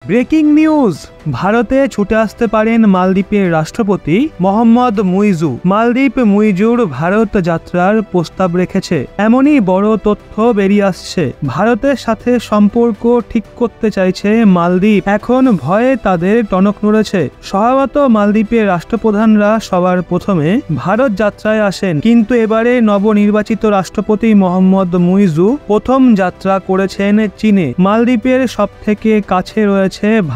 Breaking news, ভারতে ছুটে আসতে পারেন মালদ্বীপের রাষ্ট্রপতি মোহাম্মদ মুইজু। মালদ্বীপ মুইজুর ভারত যাত্রার প্রস্তাব রেখেছে, এমনই বড় তথ্য বেরিয়ে আসছে। ভারতের সাথে সম্পর্ক ঠিক করতে চাইছে মালদ্বীপ। এখন ভয়ে তাদের টনক নড়েছে। স্বভাবত মালদ্বীপের রাষ্ট্রপ্রধানরা সবার প্রথমে ভারত যাত্রায় আসেন, কিন্তু এবারে নবনির্বাচিত রাষ্ট্রপতি মোহাম্মদ মুইজু প্রথম যাত্রা করেছেন চীনে। মালদ্বীপের সবথেকে কাছে রয়েছে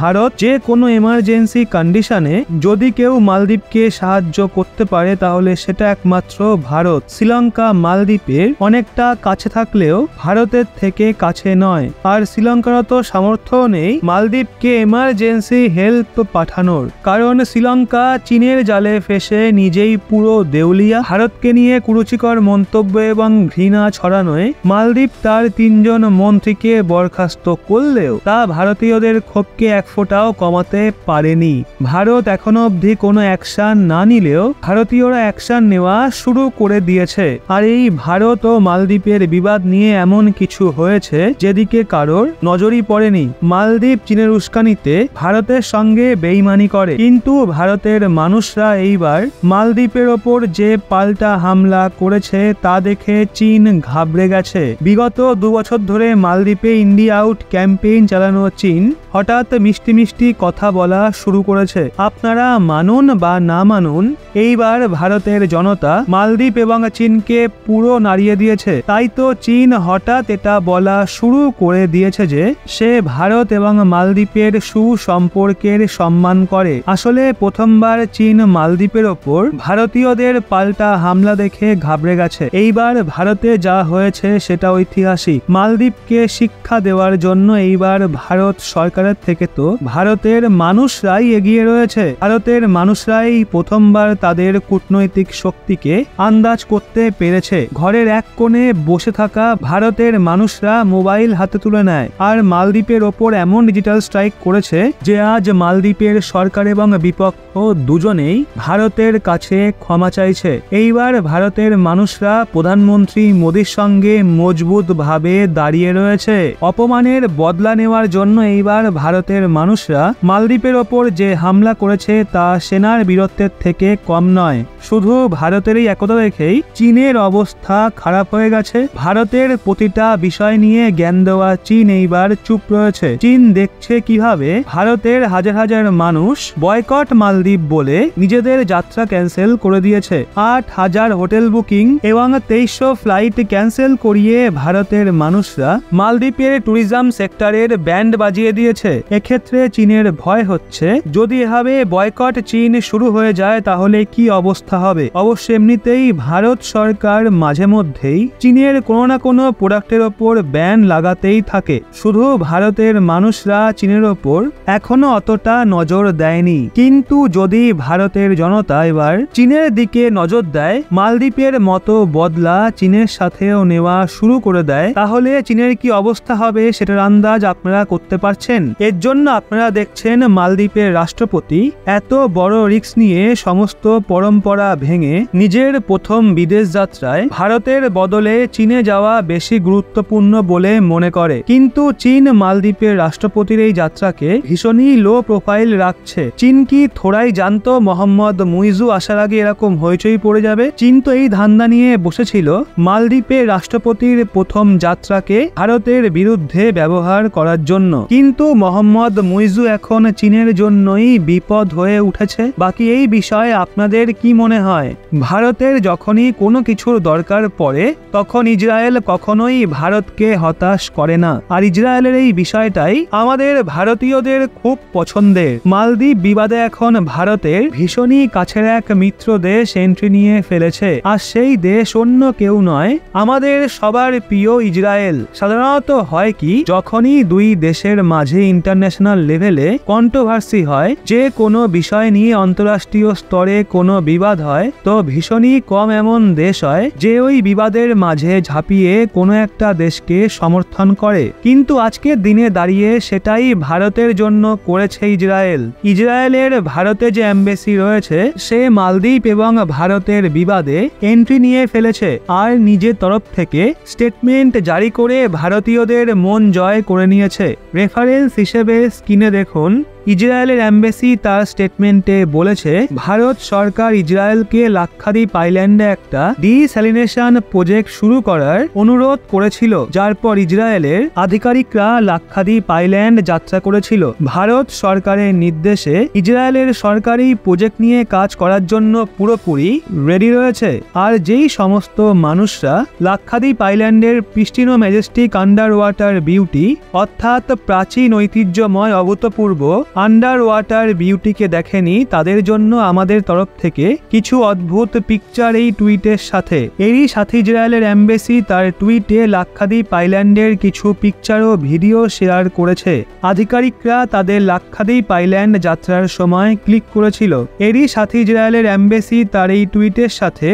ভারত। যে কোনো এমার্জেন্সি কন্ডিশনে যদি কেউ মালদ্বীপকে সাহায্য করতে পারে তাহলে সেটা একমাত্র ভারত। শ্রীলঙ্কা মালদ্বীপের অনেকটা কাছে থাকলেও ভারতের থেকে কাছে নয়, আর শ্রীলঙ্কার তো সামর্থ্য নেই মালদ্বীপকে এমার্জেন্সি হেল্প পাঠানোর, কারণ শ্রীলঙ্কা চীনের জালে ফেসে নিজেই পুরো দেউলিয়া। ভারতকে নিয়ে কুরুচিকর মন্তব্য এবং ঘৃণা ছড়ানোয় মালদ্বীপ তার 3 জন মন্ত্রীকে বরখাস্ত করলেও তা ভারতীয়দের ক্ষোভকে এক ফোঁটাও কমাতে পারেনি। ভারত এখনো অবধি কোনো অ্যাকশন না নিলেও ভারতীয়রা অ্যাকশন নেওয়া শুরু করে দিয়েছে। আর এই ভারত ও মালদ্বীপের বিবাদ নিয়ে এমন কিছু হয়েছে যেদিকে কারোর নজরই পড়েনি। মালদ্বীপ চীনের উস্কানিতে ভারতের সঙ্গে বেইমানি করে, কিন্তু ভারতের মানুষরা এইবার মালদ্বীপের ওপর যে পাল্টা হামলা করেছে তা দেখে চীন ঘাবড়ে গেছে। বিগত 2 বছর ধরে মালদ্বীপে ইন্ডিয়া আউট ক্যাম্পেইন চালানো চীন হঠাৎ মিষ্টি মিষ্টি কথা বলা শুরু করেছে। আপনারা মানুন বা না মানুন, এইবার ভারতের জনতা মালদ্বীপ এবং চীনকে পুরো নাড়িয়ে দিয়েছে। তাই তো চীন হঠাৎ এটা বলা শুরু করে দিয়েছে যে সে ভারত এবং মালদ্বীপের সুসম্পর্কের সম্মান করে। আসলে প্রথমবার চীন মালদ্বীপের ওপর ভারতীয়দের পাল্টা হামলা দেখে ঘাবড়ে গেছে। এইবার ভারতে যা হয়েছে সেটা ঐতিহাসিক। মালদ্বীপকে শিক্ষা দেওয়ার জন্য এইবার ভারত সরকারের থেকে তো ভারতের মানুষরাই এগিয়ে রয়েছে। ভারতের মানুষরাই প্রথমবার তাদের কূটনৈতিক শক্তিকে আন্দাজ করতে পেরেছে। ঘরের এক কোণে বসে থাকা ভারতের মানুষরা মোবাইল হাতে তুলে নেয় আর মালদ্বীপের ওপর এমন ডিজিটাল স্ট্রাইক করেছে যে আজ মালদ্বীপের সরকার এবং বিপক্ষ দুজনেই ভারতের কাছে ক্ষমা চাইছে। এইবার ভারতের মানুষরা প্রধানমন্ত্রী মোদির সঙ্গে মজবুত ভাবে দাঁড়িয়ে রয়েছে। অপমানের বদলা নেওয়ার জন্য এইবার ভারতের মানুষরা মালদ্বীপের ওপর যে হামলা করেছে তা সেনার বীরত্বের থেকে কম নয়। শুধু ভারতের এই একতা দেখেই চীনের অবস্থা খারাপ হয়ে গেছে। ভারতের প্রতিটা বিষয় নিয়ে জ্ঞান দেওয়া চীন এইবার চুপ রয়েছে। চীন দেখছে কিভাবে ভারতের হাজার হাজার মানুষ বয়কট মালদ্বীপ বলে নিজেদের যাত্রা ক্যান্সেল করে দিয়েছে। 8,000 হোটেল বুকিং এবং 2300 ফ্লাইট ক্যান্সেল করিয়ে ভারতের মানুষরা মালদ্বীপের ট্যুরিজম সেক্টরের ব্যান্ড বাজিয়ে দিয়েছে। এক্ষেত্রে চীনের ভয় হচ্ছে যদি এভাবে বয়কট চীন শুরু হয়ে যায় তাহলে কি অবস্থা হবে। অবশ্য এমনিতেই ভারত সরকার মাঝে মধ্যেই চীনের কোনো না কোনো প্রোডাক্টের ওপর ব্যান লাগাতেই থাকে। শুধু ভারতের মানুষরা চীনের ওপর এখনো অতটা নজর দেয়নি, কিন্তু যদি ভারতের জনতা এবার চীনের দিকে নজর দেয়, মালদ্বীপের মতো বদলা চীনের সাথেও নেওয়া শুরু করে দেয়, তাহলে চীনের কি অবস্থা হবে সেটার আন্দাজ আপনারা করতে পারছেন। এর জন্য আপনারা দেখছেন মালদ্বীপের রাষ্ট্রপতি এত বড় রিস্ক নিয়ে সমস্ত পরম্পরা ভেঙে নিজের প্রথম বিদেশ যাত্রায় ভারতের বদলে চীনে যাওয়া বেশি গুরুত্বপূর্ণ বলে মনে করে। কিন্তু চীন মালদ্বীপের রাষ্ট্রপতির এই যাত্রাকে ভীষণই লো প্রোফাইল রাখছে। চীন কি থোড়াই জানতো মোহাম্মদ মুইজু আসার আগে এরকম হইচই পড়ে যাবে? চীন তো এই ধান্দা নিয়ে বসেছিল মালদ্বীপের রাষ্ট্রপতির প্রথম যাত্রাকে ভারতের বিরুদ্ধে ব্যবহার করার জন্য। কিন্তু মোহাম্মদ মুইজু এখন চীনের জন্যই বিপদ হয়ে উঠেছে। বাকি এই বিষয়ে আপনাদের কি মনে হয়? ভারতের যখনই কোনো কিছুর দরকার পড়ে তখন ইসরায়েল কখনোই ভারতকে হতাশ করে না, আর ইসরায়েলের এই বিষয়টাই আমাদের ভারতীয়দের খুব পছন্দের। মালদ্বীপ বিবাদে এখন ভারতের ভীষণই কাছের এক মিত্র দেশ এন্ট্রি নিয়ে ফেলেছে, আর সেই দেশ অন্য কেউ নয়, আমাদের সবার প্রিয় ইসরায়েল। সাধারণত হয় কি, যখনই দুই দেশের মাঝে ইন্টারন্যাশনাল লেভেলে কন্ট্রোভার্সি হয়, যে কোনো বিষয় নিয়ে অন্তরাষ্ট্রীয় স্তরে কোনো বিবাদ হয়, তো ভীষণই কম এমন দেশ হয় যে ওই বিবাদের মাঝে ঝাঁপিয়ে কোনো একটা দেশকে সমর্থন করে। কিন্তু আজকের দিনে দাঁড়িয়ে সেটাই ভারতের জন্য করেছে ইসরায়েল। ইসরায়েলের ভারতে যে এমবেসি রয়েছে সে মালদ্বীপ এবং ভারতের বিবাদে এন্ট্রি নিয়ে ফেলেছে, আর নিজের তরফ থেকে স্টেটমেন্ট জারি করে ভারতীয়দের মন জয় করে নিয়েছে। রেফারেন্স হিসেবে স্ক্রিনে দেখুন। ইসরায়েলের এম্বাসি তার স্টেটমেন্টে বলেছে, ভারত সরকার ইসরায়েলকে লাক্ষাদ্বীপ আইল্যান্ডে একটা ডিস্যালিনেশন প্রজেক্ট শুরু করার অনুরোধ করেছিল, যার পর ইসরায়েলের আধিকারিকরা লাক্ষাদ্বীপ আইল্যান্ড যাত্রা করেছিল। ভারত সরকারের নির্দেশে ইসরায়েলের সরকারি প্রজেক্ট নিয়ে কাজ করার জন্য পুরোপুরি রেডি রয়েছে। আর যেই সমস্ত মানুষরা লাক্ষাদ্বীপ আইল্যান্ডের প্রিস্টিন ও ম্যাজেস্টিক আন্ডার ওয়াটার বিউটি অর্থাৎ প্রাচীন ঐতিহ্যময় অভূতপূর্ব আন্ডার ওয়াটার বিউটিকে দেখেনি, তাদের জন্য আমাদের তরফ থেকে কিছু অদ্ভুত পিকচার এই টুইটের সাথে। এরই সাথে ইসরায়েলের এম্বাসি তার টুইটে লাক্ষাদ্বীপ আইল্যান্ডের কিছু পিকচার ও ভিডিও শেয়ার করেছে। আধিকারিকরা তাদের লাক্ষাদ্বীপ আইল্যান্ড যাত্রার সময় ক্লিক করেছিল। এরই সাথে ইসরায়েলের এম্বাসি তার এই টুইটের সাথে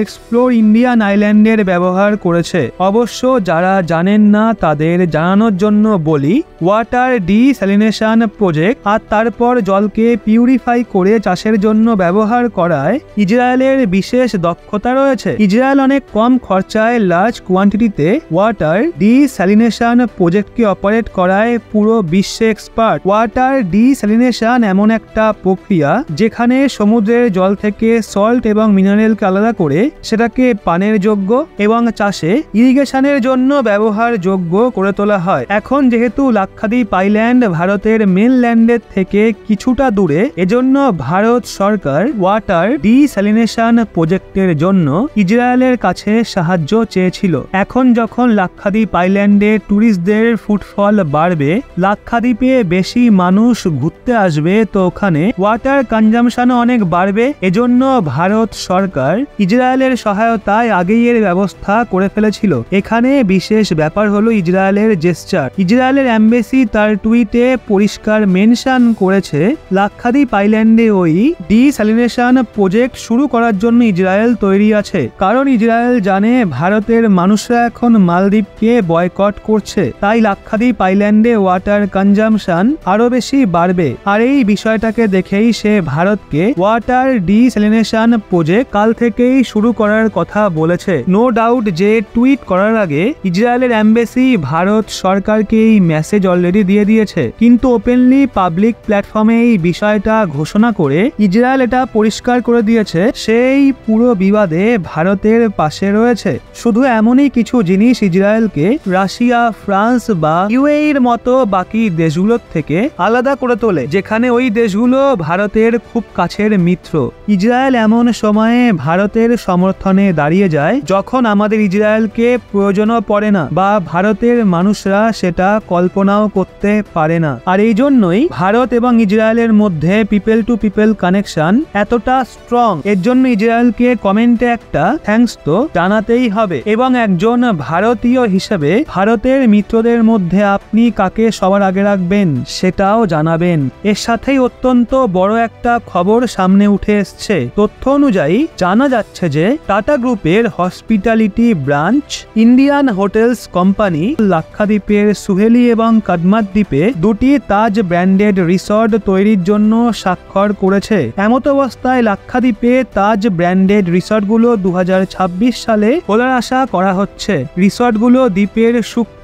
#এক্সপ্লোর ইন্ডিয়ান আইল্যান্ডের ব্যবহার করেছে। অবশ্য যারা জানেন না তাদের জানানোর জন্য বলি, ওয়াটার ডিস্যালিনেশন প্রজেক্ট আর তারপর জলকে পিউরিফাই করে চাষের জন্য ব্যবহার করায় ইসরায়েলের বিশেষ দক্ষতা রয়েছে। ইসরায়েল অনেক কম খরচায় লার্জ কোয়ান্টিটিতে ওয়াটার ডিস্যালিনেশন প্রজেক্টকে অপারেট করায় পুরো বিশ্বে এক্সপার্ট। ওয়াটার ডিস্যালিনেশন এমন একটা প্রক্রিয়া যেখানে সমুদ্রের জল থেকে সল্ট এবং মিনারেলকে আলাদা করে সেটাকে পানের যোগ্য এবং চাষে ইরিগেশনের জন্য ব্যবহার যোগ্য করে তোলা হয়। এখন যেহেতু লাক্ষাদ্বীপ আইল্যান্ড ভারতের মেনল্যান্ডের থেকে কিছুটা দূরে, এজন্য ভারত সরকার ওয়াটার ডিস্যালিনেশন প্রজেক্টের জন্য ইসরায়েলের কাছে সাহায্য চেয়েছিল। এখন যখন লাক্ষাদ্বীপ আইল্যান্ডে ট্যুরিস্টদের ফুটফল বাড়বে, লাক্ষাদ্বীপে বেশি মানুষ ঘুরতে আসবে, তো ওখানে ওয়াটার কনজাম্পশনও অনেক বাড়বে। এজন্য ভারত সরকার ইসরায়েলের সহায়তায় আগেই এর ব্যবস্থা করে ফেলেছিল। এখানে বিশেষ ব্যাপার হলো ইসরায়েলের জেস্চার। ইসরায়েলের এম্বাসি তার টুইটে পরিষ্কার মেনশন করেছে, লাক্ষাদ্বীপ আইল্যান্ডে ওই ডিস্যালিনেশন প্রজেক্ট শুরু করার জন্য ইসরায়েল তৈরি আছে। কারণ ইসরায়েল জানে ভারতের মানুষরা এখন মালদ্বীপকে বয়কট করছে, তাই লাক্ষাদ্বীপ আইল্যান্ডে ওয়াটার কনজাম্পশন আরো বেশি বাড়বে। আর এই বিষয়টাকে দেখেই সে ভারতকে ওয়াটার ডিস্যালিনেশন প্রজেক্ট কাল থেকেই শুরু করার কথা বলেছে। নো ডাউট যে টুইট করার আগে ইসরায়েলের এম্বাসি ভারত সরকারকে এই মেসেজ অলরেডি দিয়ে দিয়েছে, কিন্তু ওপেনলি পাবলিক প্ল্যাটফর্মে এই বিষয়টা ঘোষণা করে ইসরায়েল এটা পরিষ্কার করে দিয়েছে সেই পুরো বিবাদে ভারতের পাশে রয়েছে। শুধু এমনই কিছু জিনিস ইসরায়েলকে রাশিয়া, ফ্রান্স বা ইউএইর মতো বাকি দেশগুলোর থেকে আলাদা করে তোলে, যেখানে ওই দেশগুলো ভারতের খুব কাছের মিত্র। ইসরায়েল এমন সময়ে ভারতের সমর্থনে দাঁড়িয়ে যায় যখন আমাদের ইসরায়েলকে প্রয়োজনও পড়ে না বা ভারতের মানুষরা সেটা কল্পনাও করতে পারে না। আর এই জন্যই ভারত এবং ইসরায়েলের মধ্যে পিপল টু পিপল কানেকশন এতটা স্ট্রং। এর জন্য ইসরায়েলকে কমেন্টে একটা থ্যাঙ্কস তো জানাতেই হবে। এবং একজন ভারতীয় হিসেবে ভারতের মিত্রদের মধ্যে আপনি কাকে সবার আগে রাখবেন সেটাও জানাবেন। এর সাথেই অত্যন্ত বড় একটা খবর সামনে উঠে এসছে। তথ্য অনুযায়ী জানা যাচ্ছে যে টাটা গ্রুপের hospitality branch Indian Hotels company লাক্ষাদ্বীপের সুহেলি এবং কাদমাত দ্বীপে দুটি তাজ ব্র্যান্ডেড রিসর্ট তৈরির জন্য স্বাক্ষর করেছে। এমত অবস্থায় লাক্ষাদ্বীপে তাজ ব্র্যান্ডেড রিসর্টগুলো 2026 সালে খোলার আশা করা হচ্ছে। রিসর্টগুলো দ্বীপের সূক্ষ্ম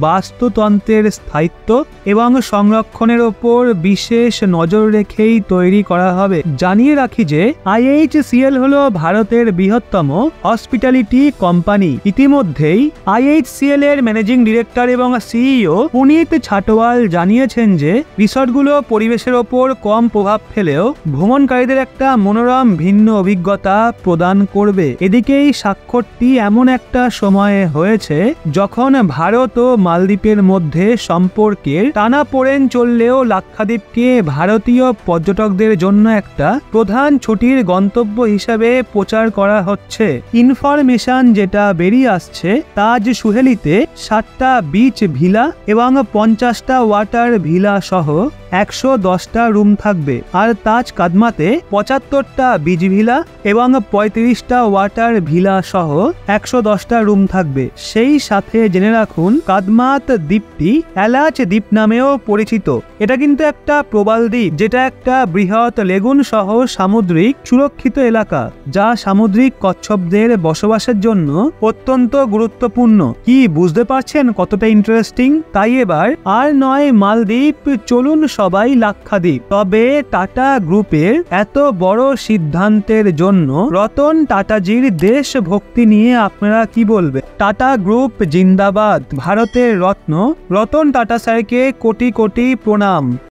বাস্তুতন্ত্রের স্থায়িত্ব এবং সংরক্ষণের ওপর বিশেষ নজর রেখেই তৈরি করা হবে। জানিয়ে রাখি যে IHCL হলো ভারতের বৃহত্তম হসপিটালিটি কোম্পানি। ইতিমধ্যেই IHCL এর ম্যানেজিং ডিরেক্টর এবং CEO পুনিত ছাটওয়াল জানিয়েছেন যে রিসর্টগুলো পরিবেশের ওপর কম প্রভাব ফেলেও ভ্রমণকারীদের একটা মনোরম ভিন্ন অভিজ্ঞতা প্রদান করবে। এদিকে এই স্বাক্ষরটি এমন একটা সময়ে হয়েছে যখন ভারত ও মালদ্বীপের মধ্যে সম্পর্কের টানাপোড়েন চললেও লাক্ষাদ্বীপকে ভারতীয় পর্যটকদের জন্য একটা প্রধান ছুটির গন্তব্য হিসেবে প্রচার করা হচ্ছে। ইনফরমেশন যেটা বেরিয়ে আসছে, তাজ সুহেলিতে 7টা বিচ ভিলা এবং 50টা ওয়াটার ভিলা সহ 110টা রুম থাকবে। আর তাজ কাদমাতে 75টা বিচ ভিলা এবং 35টা ওয়াটার ভিলা সহ 110টা রুম থাকবে। সেই সাথে জেনে রাখুন কাদমাত দ্বীপটি এলাচ দ্বীপ নামেও পরিচিত। এটা কিন্তু একটা প্রবাল দ্বীপ, যেটা একটা বৃহৎ লেগুন সহ সামুদ্রিক সুরক্ষিত এলাকা, যা সামুদ্রিক কচ্ছপদের বসবাসের জন্য অত্যন্ত গুরুত্বপূর্ণ। কি বুঝতে পারছেন কতটা ইন্টারেস্টিং? তাই এবার আর নয় মালদ্বীপ, চলুন সবাই লাক্ষাদ্বীপ। তবে টাটা গ্রুপের এত বড় সিদ্ধান্তের জন্য রতন টাটাজির দেশভক্তি নিয়ে আপনারা কি বলবেন? টাটা গ্রুপ জিন্দাবাদ। ভারতের রত্ন রতন টাটা স্যারকে কোটি কোটি প্রণাম।